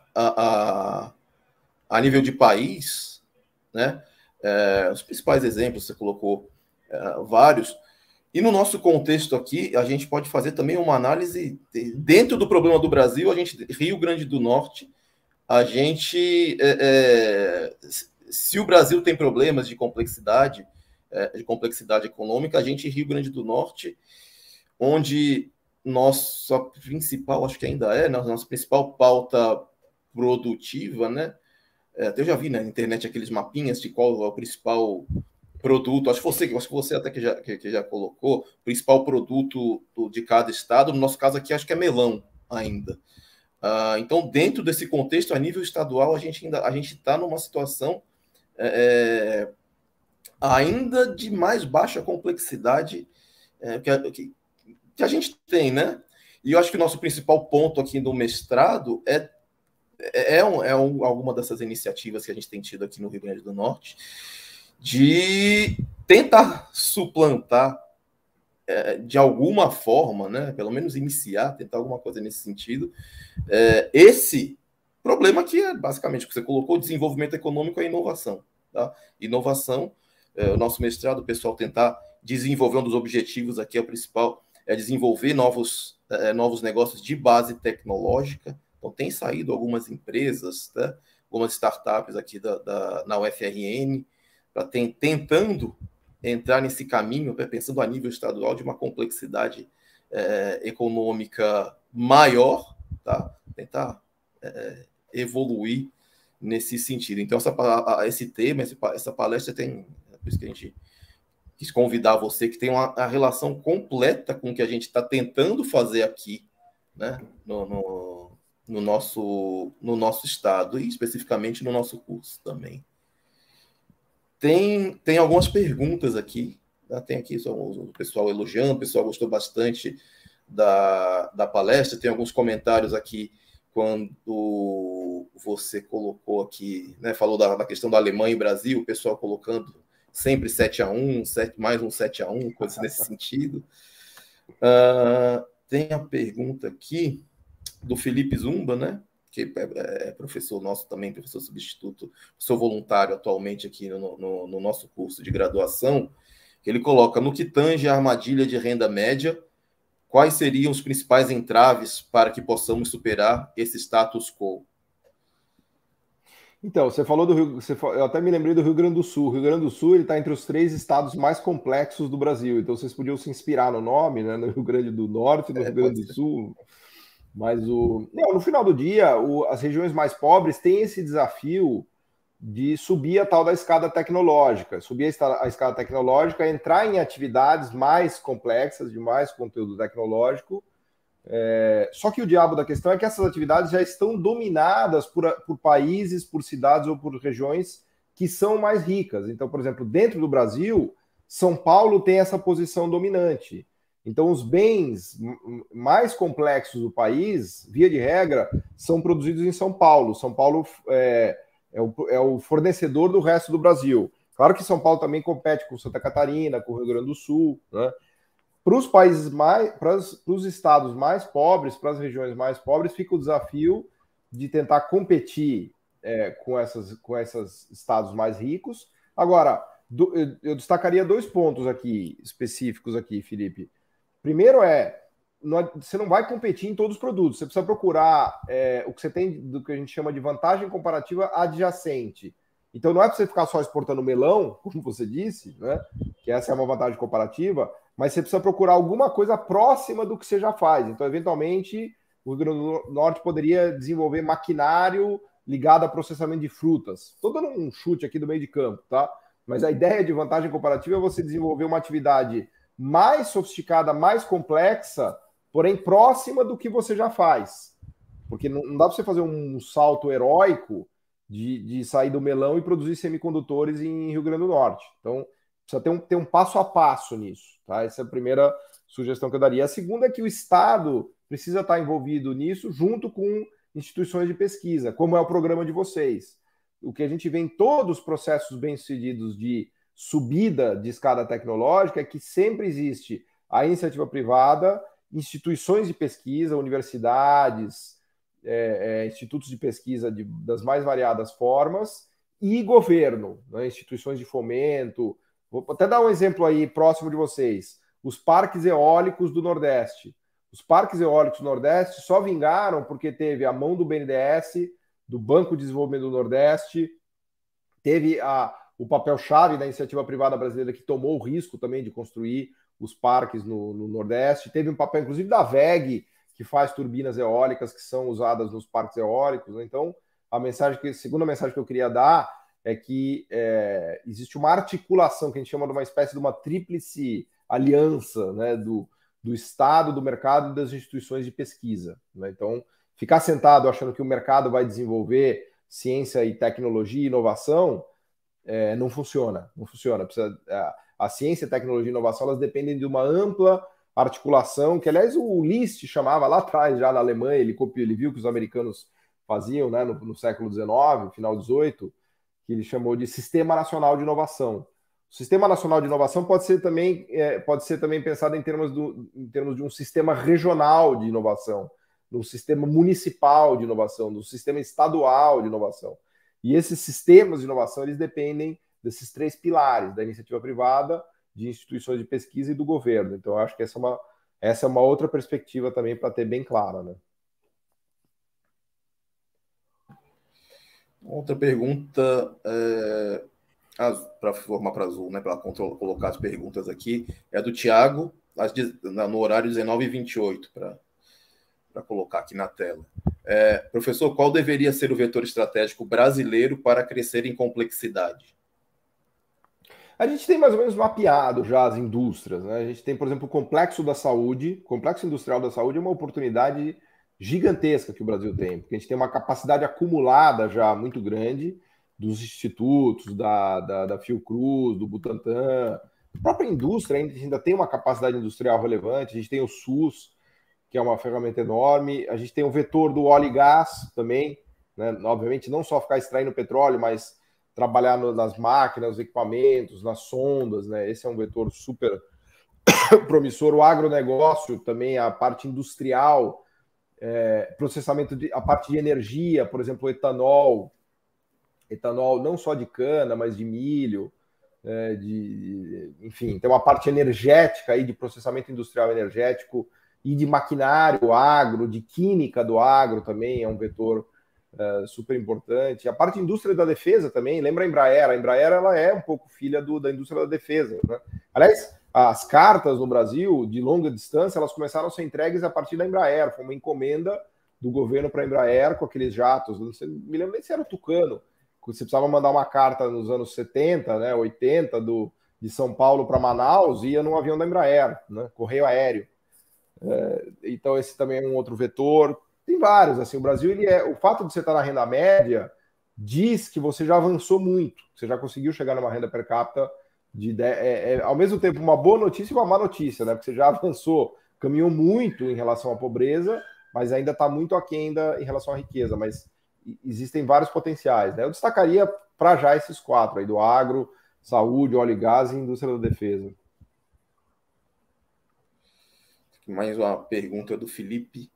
a nível de país, né? Os principais exemplos, você colocou vários. E no nosso contexto aqui, a gente pode fazer também uma análise dentro do problema do Brasil, Rio Grande do Norte, se o Brasil tem problemas de complexidade econômica, a gente, Rio Grande do Norte, onde nossa principal, acho que ainda nossa principal pauta produtiva, né? Eu já vi na internet aqueles mapinhas de qual é o principal produto, acho que você até que já colocou, o principal produto de cada estado, no nosso caso aqui, acho que é melão ainda. Então, dentro desse contexto, a nível estadual, a gente está numa situação ainda de mais baixa complexidade que a gente tem, né? E eu acho que o nosso principal ponto aqui no mestrado alguma dessas iniciativas que a gente tem tido aqui no Rio Grande do Norte, de tentar suplantar de alguma forma, né, pelo menos tentar alguma coisa nesse sentido, esse problema que é basicamente o que você colocou, desenvolvimento econômico e inovação. Tá? Inovação, o nosso mestrado, o pessoal tentar desenvolver, um dos objetivos aqui, o principal, é desenvolver novos negócios de base tecnológica. Então, tem saído algumas empresas, né, algumas startups aqui na UFRN, tentando entrar nesse caminho, pensando a nível estadual, de uma complexidade econômica maior, tá? Tentar evoluir nesse sentido. Então, esse tema, essa palestra tem, por isso que a gente quis convidar você, que tem a relação completa com o que a gente está tentando fazer aqui, né, no nosso estado, e especificamente no nosso curso também. Tem algumas perguntas aqui, tá? Tem aqui o pessoal elogiando, o pessoal gostou bastante da palestra, tem alguns comentários aqui quando você colocou aqui, né, falou da questão da Alemanha e Brasil, o pessoal colocando sempre 7-1, mais um 7-1, coisa nesse sentido. Tem a pergunta aqui do Felipe Zumba, né, que é professor nosso também, professor substituto, sou voluntário atualmente aqui no nosso curso de graduação, que ele coloca: no que tange a armadilha de renda média, quais seriam os principais entraves para que possamos superar esse status quo? Então, você falou do Rio, eu até me lembrei do Rio Grande do Sul. O Rio Grande do Sul ele está entre os 3 estados mais complexos do Brasil. Então, vocês podiam se inspirar no nome, né? No Rio Grande do Norte, no Rio Grande do Sul. Mas no final do dia, as regiões mais pobres têm esse desafio de subir a tal da escada tecnológica. Subir a escada tecnológica, entrar em atividades mais complexas, de mais conteúdo tecnológico. Só que o diabo da questão é que essas atividades já estão dominadas por países, por cidades ou por regiões que são mais ricas. Então, por exemplo, dentro do Brasil, São Paulo tem essa posição dominante. Então, os bens mais complexos do país, via de regra, são produzidos em São Paulo. São Paulo é o fornecedor do resto do Brasil. Claro que São Paulo também compete com Santa Catarina, com o Rio Grande do Sul, né? Para os países para os estados mais pobres, para as regiões mais pobres, fica o desafio de tentar competir com esses estados mais ricos. Agora, eu destacaria 2 pontos aqui específicos aqui, Felipe. Primeiro você não vai competir em todos os produtos. Você precisa procurar o que você tem do que a gente chama de vantagem comparativa adjacente. Então, não é para você ficar só exportando melão, como você disse, né? Que essa é uma vantagem comparativa, mas você precisa procurar alguma coisa próxima do que você já faz. Então, eventualmente, o Rio Grande do Norte poderia desenvolver maquinário ligado a processamento de frutas. Estou dando um chute aqui do meio de campo, tá? Mas a ideia de vantagem comparativa é você desenvolver uma atividade mais sofisticada, mais complexa, porém próxima do que você já faz. Porque não dá para você fazer um salto heróico de sair do melão e produzir semicondutores em Rio Grande do Norte. Então, precisa ter um passo a passo nisso. Tá? Essa é a primeira sugestão que eu daria. A segunda é que o Estado precisa estar envolvido nisso junto com instituições de pesquisa, como é o programa de vocês. O que a gente vê em todos os processos bem-sucedidos de subida de escada tecnológica é que sempre existe a iniciativa privada, instituições de pesquisa, universidades, institutos de pesquisa das mais variadas formas e governo, né, instituições de fomento. Vou até dar um exemplo aí próximo de vocês. Os parques eólicos do Nordeste. Os parques eólicos do Nordeste só vingaram porque teve a mão do BNDES, do Banco de Desenvolvimento do Nordeste, teve o papel-chave da iniciativa privada brasileira que tomou o risco também de construir os parques no Nordeste, teve um papel, inclusive, da WEG, que faz turbinas eólicas que são usadas nos parques eólicos. Então, a segunda mensagem que eu queria dar é que existe uma articulação que a gente chama de uma espécie de uma tríplice aliança, né, do Estado, do mercado e das instituições de pesquisa. Né? Então, ficar sentado achando que o mercado vai desenvolver ciência e tecnologia e inovação não funciona. Não funciona. A ciência, tecnologia e inovação elas dependem de uma ampla articulação, que aliás o List chamava lá atrás, já na Alemanha, ele viu que os americanos faziam, né, no século XIX, final XVIII, que ele chamou de Sistema Nacional de Inovação. O Sistema Nacional de Inovação pode ser também pensado em termos de um sistema regional de inovação, no sistema municipal de inovação, no sistema estadual de inovação. E esses sistemas de inovação eles dependem desses 3 pilares, da iniciativa privada, de instituições de pesquisa e do governo. Então, eu acho que essa é uma outra perspectiva também para ter bem clara, né? Outra pergunta, para formar para Azul, né, para colocar as perguntas aqui, é do Tiago, no horário 19h28, para colocar aqui na tela. Professor, qual deveria ser o vetor estratégico brasileiro para crescer em complexidade? A gente tem mais ou menos mapeado já as indústrias, né? A gente tem, por exemplo, o complexo da saúde. O complexo industrial da saúde é uma oportunidade gigantesca que o Brasil tem, porque a gente tem uma capacidade acumulada já muito grande dos institutos, da Fiocruz, do Butantan. A própria indústria ainda tem uma capacidade industrial relevante. A gente tem o SUS, que é uma ferramenta enorme. A gente tem o vetor do óleo e gás também, né? Obviamente, não só ficar extraindo petróleo, mas trabalhar nas máquinas, nos equipamentos, nas sondas, né? Esse é um vetor super promissor. O agronegócio também, a parte industrial, processamento, a parte de energia, por exemplo, etanol não só de cana, mas de milho, enfim, tem uma parte energética aí de processamento industrial energético e de maquinário agro, de química do agro também é um vetor super importante. A parte de indústria da defesa também, lembra a Embraer? A Embraer ela é um pouco filha da indústria da defesa, né? Aliás, as cartas no Brasil de longa distância, elas começaram a ser entregues a partir da Embraer, foi uma encomenda do governo para a Embraer com aqueles jatos, não sei, me lembro nem se era o Tucano, você precisava mandar uma carta nos anos 70, né, 80, de São Paulo para Manaus, ia num avião da Embraer, né, correio aéreo. Então esse também é um outro vetor. Tem vários, assim, o Brasil, o fato de você estar na renda média diz que você já avançou muito, você já conseguiu chegar numa renda per capita ao mesmo tempo uma boa notícia e uma má notícia, né? Porque você já avançou, caminhou muito em relação à pobreza, mas ainda está muito aquém em relação à riqueza, mas existem vários potenciais, né? Eu destacaria para já esses 4 aí, do agro, saúde, óleo e gás e indústria da defesa. Mais uma pergunta do Felipe.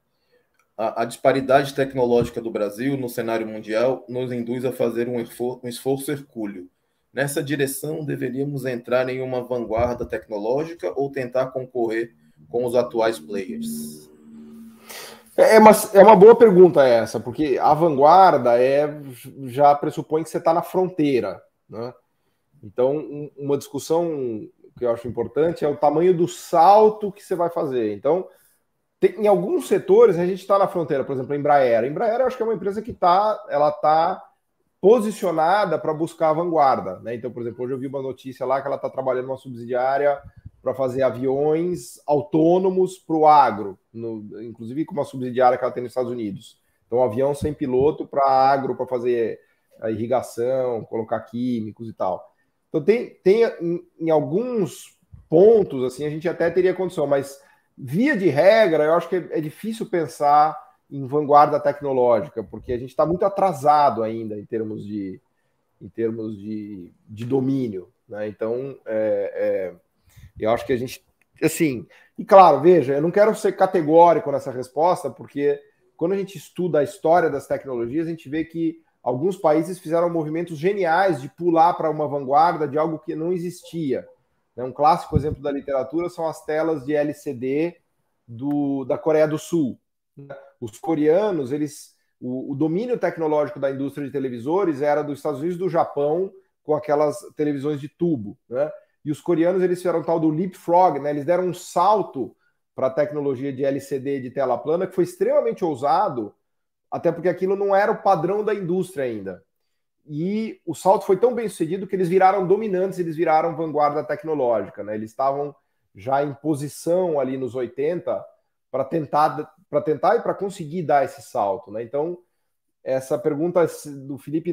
A disparidade tecnológica do Brasil no cenário mundial nos induz a fazer um esforço hercúleo. Nessa direção, deveríamos entrar em uma vanguarda tecnológica ou tentar concorrer com os atuais players? É uma boa pergunta essa, porque a vanguarda já pressupõe que você está na fronteira, né? Então, uma discussão que eu acho importante é o tamanho do salto que você vai fazer. Então, em alguns setores, a gente está na fronteira, por exemplo, a Embraer. A Embraer, eu acho que é uma empresa que está posicionada para buscar a vanguarda, né? Então, por exemplo, hoje eu vi uma notícia lá que ela está trabalhando uma subsidiária para fazer aviões autônomos para o agro, inclusive com uma subsidiária que ela tem nos Estados Unidos. Então, um avião sem piloto para agro, para fazer a irrigação, colocar químicos e tal. Então, tem em alguns pontos, assim, a gente até teria condição, mas via de regra, eu acho que é difícil pensar em vanguarda tecnológica, porque a gente está muito atrasado ainda em termos de domínio, né? Então, eu acho que a gente, assim, e claro, veja, eu não quero ser categórico nessa resposta, porque quando a gente estuda a história das tecnologias, a gente vê que alguns países fizeram movimentos geniais de pular para uma vanguarda de algo que não existia. Um clássico exemplo da literatura são as telas de LCD da Coreia do Sul. Os coreanos, o domínio tecnológico da indústria de televisores era dos Estados Unidos e do Japão, com aquelas televisões de tubo, né? E os coreanos, eles fizeram um tal do leapfrog, né? Eles deram um salto para a tecnologia de LCD de tela plana, que foi extremamente ousado, até porque aquilo não era o padrão da indústria ainda. E o salto foi tão bem sucedido que eles viraram dominantes, eles viraram vanguarda tecnológica, né? Eles estavam já em posição ali nos 80 para tentar e para conseguir dar esse salto, né? Então, essa pergunta do Felipe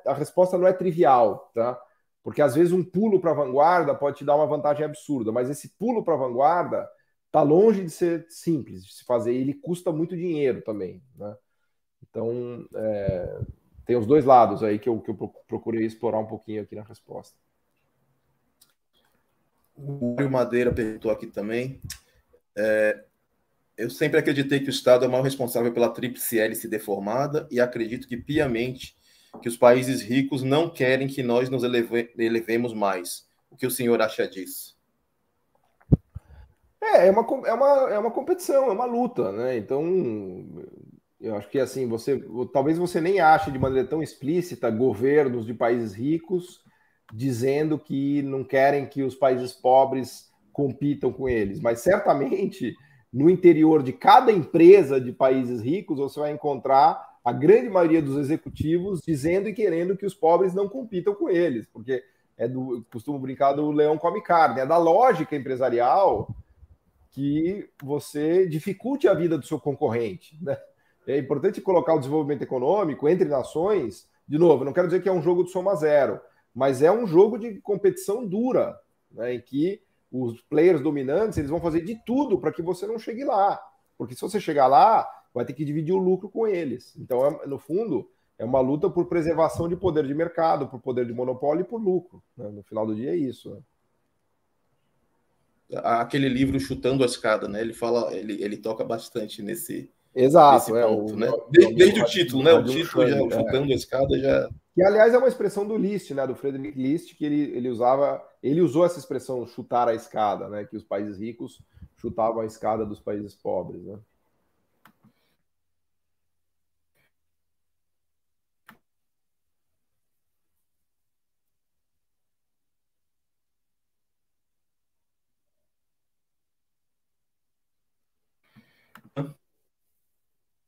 a resposta não é trivial, tá? Porque às vezes um pulo para a vanguarda pode te dar uma vantagem absurda, mas esse pulo para a vanguarda está longe de ser simples de se fazer, e ele custa muito dinheiro também, né? Então, tem os dois lados aí que eu procurei explorar um pouquinho aqui na resposta. O Mário Madeira perguntou aqui também. Eu sempre acreditei que o Estado é o maior responsável pela tríplice hélice deformada e acredito que piamente que os países ricos não querem que nós nos elevemos mais. O que o senhor acha disso? É uma competição, é uma luta, né? Então, eu acho que assim, talvez você nem ache de maneira tão explícita governos de países ricos dizendo que não querem que os países pobres compitam com eles, mas certamente no interior de cada empresa de países ricos você vai encontrar a grande maioria dos executivos dizendo e querendo que os pobres não compitam com eles, porque costumo brincar do leão come carne, é da lógica empresarial que você dificulte a vida do seu concorrente, né? É importante colocar o desenvolvimento econômico entre nações, de novo, não quero dizer que é um jogo de soma zero, mas é um jogo de competição dura, né, em que os players dominantes eles vão fazer de tudo para que você não chegue lá, porque se você chegar lá, vai ter que dividir o lucro com eles. Então, no fundo, é uma luta por preservação de poder de mercado, por poder de monopólio e por lucro, né? No final do dia é isso, né? Aquele livro Chutando a Escada, né? Ele toca bastante nesse Exato, ponto, né? Desde o título, né? O título já, Chutando a Escada já... Que, aliás, é uma expressão do List, né? Do Friedrich List, que ele usou essa expressão chutar a escada, né? Que os países ricos chutavam a escada dos países pobres, né?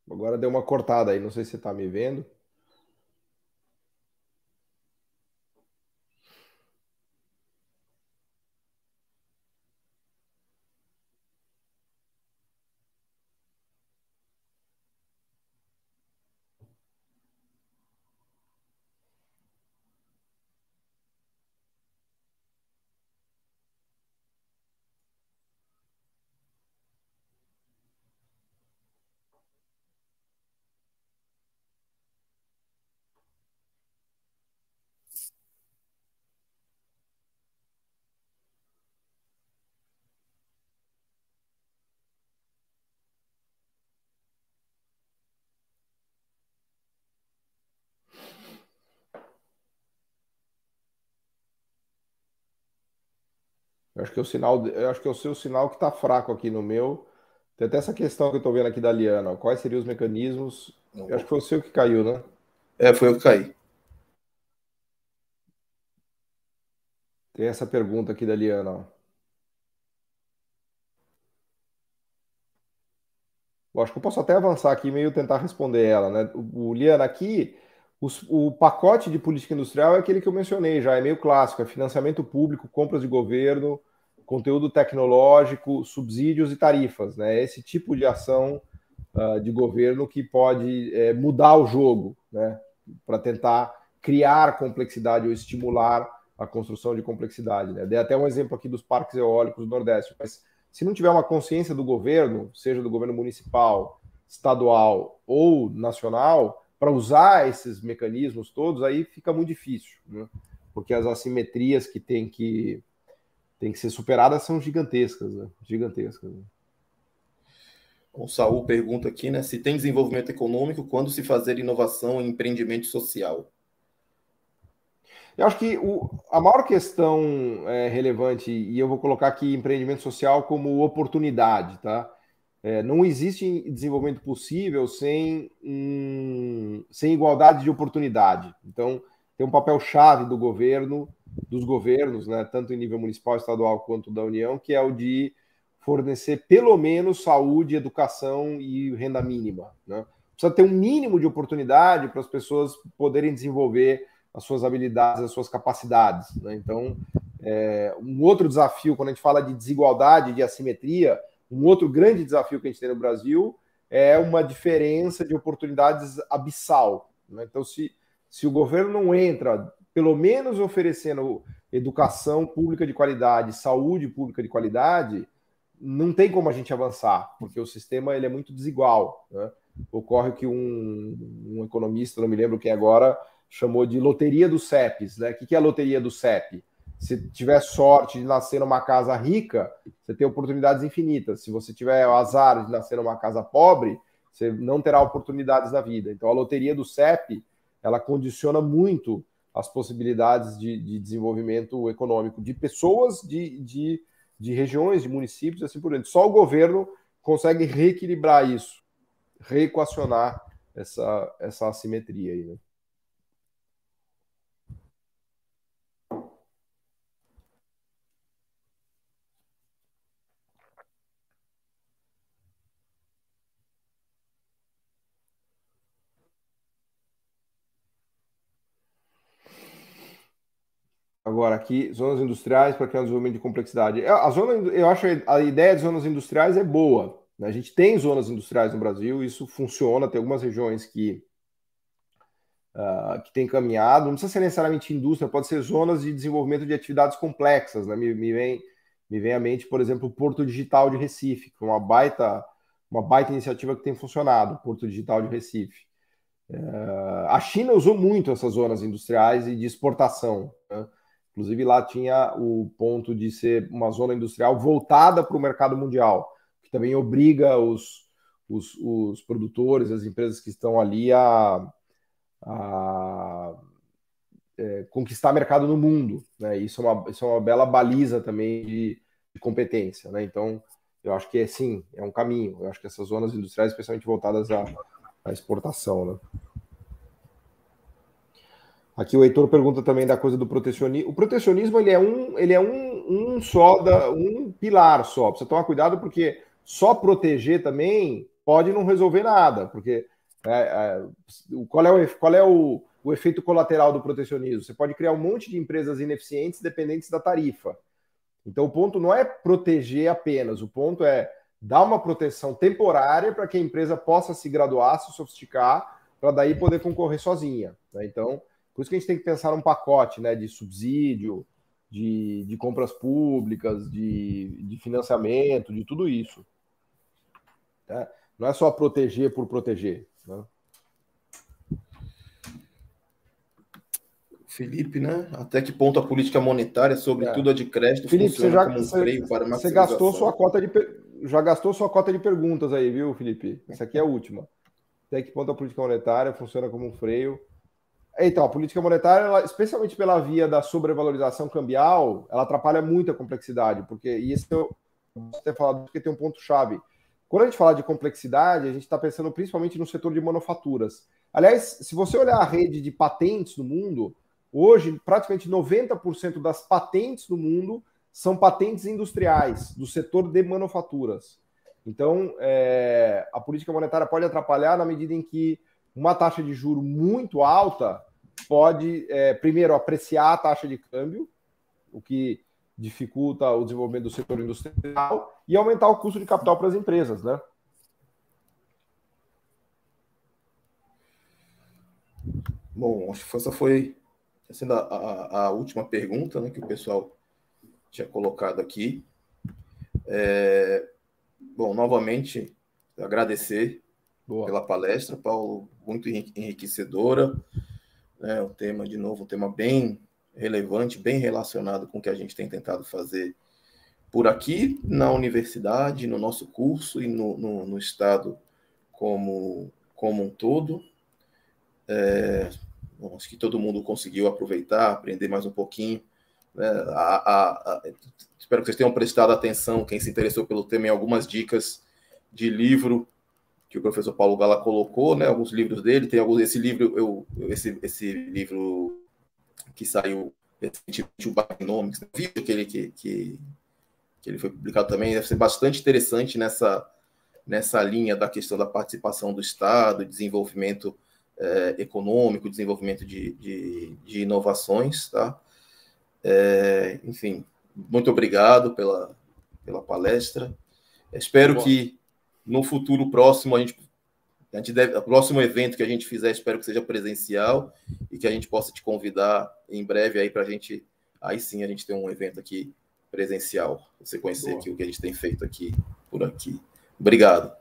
Agora deu uma cortada aí, não sei se você está me vendo. Eu acho que é o sinal, eu acho que é o seu sinal que está fraco aqui no meu. Tem até essa questão que eu estou vendo aqui da Liana. Ó. Quais seriam os mecanismos? Eu acho que foi o seu que caiu, né? Foi eu que caí. Tem essa pergunta aqui da Liana. Ó. Eu acho que eu posso até avançar aqui e meio tentar responder ela, né? Liana, aqui, o pacote de política industrial é aquele que eu mencionei já, é meio clássico, é financiamento público, compras de governo, conteúdo tecnológico, subsídios e tarifas, né? Esse tipo de ação de governo que pode mudar o jogo, né? Para tentar criar complexidade ou estimular a construção de complexidade, né? Dei até um exemplo aqui dos parques eólicos do Nordeste, mas se não tiver uma consciência do governo, seja do governo municipal, estadual ou nacional, para usar esses mecanismos todos, aí fica muito difícil, né? Porque as assimetrias que tem que ser superadas são gigantescas, né? Gigantescas. Né? O Saul pergunta aqui, né, se tem desenvolvimento econômico quando se fazer inovação em empreendimento social. Eu acho que a maior questão relevante, e eu vou colocar aqui empreendimento social como oportunidade, tá? Não existe desenvolvimento possível sem igualdade de oportunidade. Então, tem um papel-chave do governo, dos governos, né, tanto em nível municipal, estadual quanto da União, que é o de fornecer pelo menos saúde, educação e renda mínima. Né? Precisa ter um mínimo de oportunidade para as pessoas poderem desenvolver as suas habilidades, as suas capacidades. Né? Então, um outro desafio, quando a gente fala de desigualdade, de assimetria, um outro grande desafio que a gente tem no Brasil é uma diferença de oportunidades abissal. Né? Então, se o governo não entra, pelo menos oferecendo educação pública de qualidade, saúde pública de qualidade, não tem como a gente avançar, porque o sistema ele é muito desigual. Né? Ocorre que um economista, não me lembro quem agora, chamou de loteria dos CEPs. Né? O que é a loteria do CEP? Se tiver sorte de nascer numa casa rica, você tem oportunidades infinitas. Se você tiver o azar de nascer numa casa pobre, você não terá oportunidades na vida. Então, a loteria do CEP, ela condiciona muito as possibilidades de desenvolvimento econômico de pessoas, de regiões, de municípios e assim por diante. Só o governo consegue reequilibrar isso, reequacionar essa assimetria aí, né? Agora, aqui, zonas industriais para criar um desenvolvimento de complexidade. Eu acho a ideia de zonas industriais é boa. Né? A gente tem zonas industriais no Brasil, isso funciona, tem algumas regiões que têm caminhado, não precisa ser necessariamente indústria, pode ser zonas de desenvolvimento de atividades complexas. Né? Me vem à mente, por exemplo, o Porto Digital de Recife, que é uma baita iniciativa que tem funcionado, o Porto Digital de Recife. A China usou muito essas zonas industriais e de exportação. Né? Inclusive, lá tinha o ponto de ser uma zona industrial voltada para o mercado mundial, que também obriga os produtores, as empresas que estão ali a conquistar mercado no mundo. Né? Isso é uma bela baliza também de competência. Né? Então, Eu acho que sim, é um caminho. Eu acho que essas zonas industriais, especialmente voltadas à exportação, né? Aqui o Heitor pergunta também da coisa do protecionismo. O protecionismo ele é um pilar só. Precisa tomar cuidado porque só proteger também pode não resolver nada, porque qual é o efeito colateral do protecionismo? Você pode criar um monte de empresas ineficientes dependentes da tarifa. Então, o ponto não é proteger apenas, o ponto é dar uma proteção temporária para que a empresa possa se graduar, se sofisticar, para daí poder concorrer sozinha. Né? Então, por isso que a gente tem que pensar num pacote, né, de subsídio, de compras públicas, de financiamento, de tudo isso. Tá? Não é só proteger por proteger. Né? Felipe, né? Até que ponto a política monetária, sobretudo a de crédito, Felipe, funciona como um freio para maximização? Já gastou sua cota de perguntas aí, viu, Felipe? Essa aqui é a última. Até que ponto a política monetária funciona como um freio? Então, a política monetária, ela, especialmente pela via da sobrevalorização cambial, ela atrapalha muito a complexidade, porque, e isso eu vou ter falado porque tem um ponto-chave. Quando a gente fala de complexidade, a gente está pensando principalmente no setor de manufaturas. Aliás, se você olhar a rede de patentes no mundo, hoje, praticamente 90% das patentes no mundo são patentes industriais, do setor de manufaturas. Então, a política monetária pode atrapalhar na medida em que uma taxa de juro muito alta pode, primeiro, apreciar a taxa de câmbio, o que dificulta o desenvolvimento do setor industrial e aumentar o custo de capital para as empresas, né? Bom, acho que essa foi sendo a última pergunta, né, que o pessoal tinha colocado aqui. Bom, novamente, agradecer pela palestra, Paulo, muito enriquecedora. O tema, de novo, um tema bem relevante, bem relacionado com o que a gente tem tentado fazer por aqui, na universidade, no nosso curso e no Estado como um todo. Bom, acho que todo mundo conseguiu aproveitar, aprender mais um pouquinho. Espero que vocês tenham prestado atenção, quem se interessou pelo tema, em algumas dicas de livro que o professor Paulo Gala colocou, né? Alguns livros dele, tem alguns, esse livro que saiu recentemente, o Binomics, vídeo que ele foi publicado também, deve ser bastante interessante nessa linha da questão da participação do Estado, desenvolvimento econômico, desenvolvimento de inovações, tá? Enfim, muito obrigado pela palestra. Espero que no futuro próximo o próximo evento que a gente fizer, espero que seja presencial e que a gente possa te convidar em breve aí para aí sim a gente ter um evento aqui presencial, você conhecer aqui o que a gente tem feito aqui por aqui. Obrigado.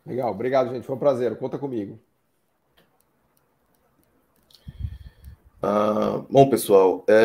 Legal, obrigado, gente. Foi um prazer. Conta comigo. Bom, pessoal,